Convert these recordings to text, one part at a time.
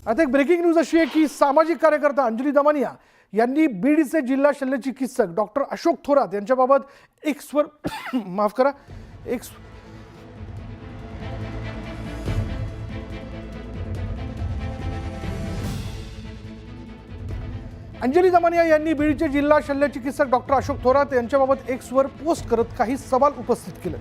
आता एक breaking news अशी आहे की सामाजिक कार्यकर्ता अंजली दमानिया यांनी बीडचे जिल्हा शल्य चिकित्सक डॉक्टर अशोक थोरात यांच्याबाबत एक्सवर माफ करा एक्स अंजली दमानिया यांनी बीडचे जिल्हा शल्य चिकित्सक डॉक्टर अशोक थोरात यांच्याबाबत एक्सवर पोस्ट करत काही सवाल उपस्थित केले।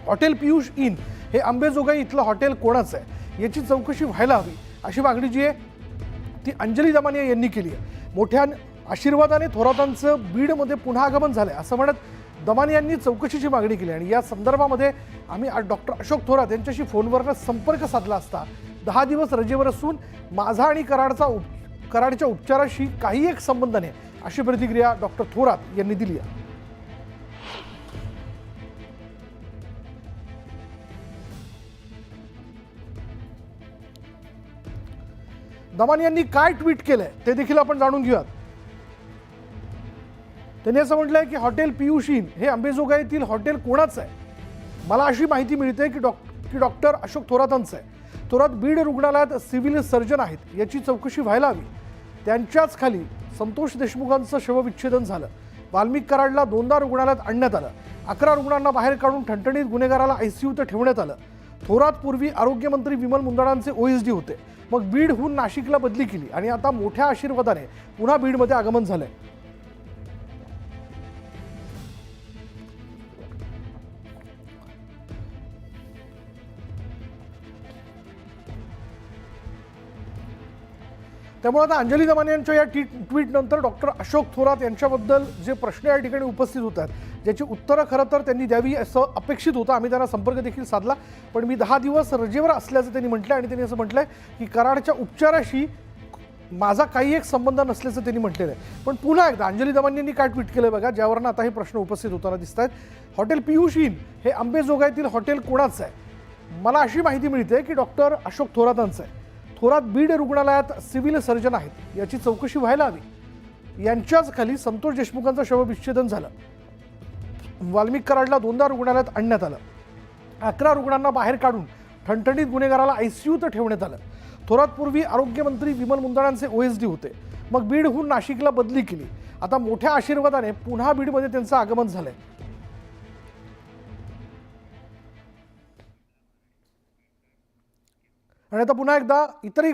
हॉटेल पियुष इन हे अंबेजोगाई इथलं हॉटेल कोणाचं आहे याची चौकशी व्हायला हवी अशी मागणी जी आहे ती अंजली दमानिया यांनी केली आहे। मोठ्या आशीर्वादाने थोरातांचं बीडमध्ये पुन्हा आगमन झालंय असं म्हणत दमानियांनी चौकशीची मागणी केली आणि या संदर्भामध्ये आम्ही डॉक्टर अशोक थोरात यांच्याशी फोनवर संपर्क साधला असता 10 दिवस रजेवर असून माझा आणि कराडच्या उपचाराशी काही एक संबंध नाही अशी प्रतिक्रिया डॉक्टर थोरात यांनी दिली आहे। दमानियांनी काय ट्विट केलंय ते देखील आपण जाणून घेऊयात। त्यांनी असं म्हटलंय की हॉटेल पियुष इन हे अंबेजोगाईतील हॉटेल कोणाचं आहे। मला अशी माहिती मिळते की डॉक्टर अशोक थोरातांचं आहे। थोरात बीड रुग्णालयात सिव्हिल सर्जन आहेत याची चौकशी व्हायला हवी। त्यांच्याच खाली संतोष देशमुखांचं शवविच्छेदन झालं। वाल्मिक कराडला 2दा रुग्णालयात आणण्यात आलं। 11 रुग्णांना बाहेर काढून ठणठणीत गुन्हेगाराला आयसीयूत ठेवण्यात आलं। थोरात पूर्वी आरोग्यमंत्री विमल मुंदडांचे ओएसडी होते, मग बीडहून नाशिकला बदली केली आणि आता मोठ्या आशीर्वादाने पुन्हा बीडमध्ये आगमन झालंय। त्यामुळे आता अंजली दमानियांच्या या ट्विट नंतर डॉक्टर अशोक थोरात यांच्याबद्दल जे प्रश्न या ठिकाणी उपस्थित होतात ज्याची उत्तरं खरं तर त्यांनी द्यावी असं अपेक्षित होतं। आम्ही त्यांना संपर्क देखील साधला, पण मी 10 दिवस रजेवर असल्याचं त्यांनी म्हटलं आणि त्यांनी असं म्हटलंय की कराडच्या उपचाराशी माझा काही एक संबंध नसल्याचं त्यांनी म्हटलेलं आहे। पण पुन्हा एकदा अंजली दमानियांनी काय ट्विट केलंय बघा, ज्यावरनं आता हे प्रश्न उपस्थित होताना दिसत आहेत। हॉटेल पियुष इन हे अंबेजोगाईतील हॉटेल कोणाचं आहे। मला अशी माहिती मिळते की डॉक्टर अशोक थोरातांचं आहे। थोरात बीड रुग्णालयात सिव्हिल सर्जन आहेत याची चौकशी व्हायला हवी। यांच्याच खाली संतोष देशमुखांचं शवविच्छेदन झालं। वाल्मिक कराडला 2दा रुग्णालयात आणण्यात आलं। 11 रुग्णांना बाहेर काढून ठणठणीत गुन्हेगाराला आयसीयूत ठेवण्यात आलं। थोरात पूर्वी आरोग्यमंत्री विमल मुंदडांचे ओएसडी होते, मग बीडहून नाशिकला बदली केली। आता मोठ्या आशीर्वादाने पुन्हा बीडमध्ये त्यांचं आगमन झालंय। आणि आता पुन्हा एकदा इतरही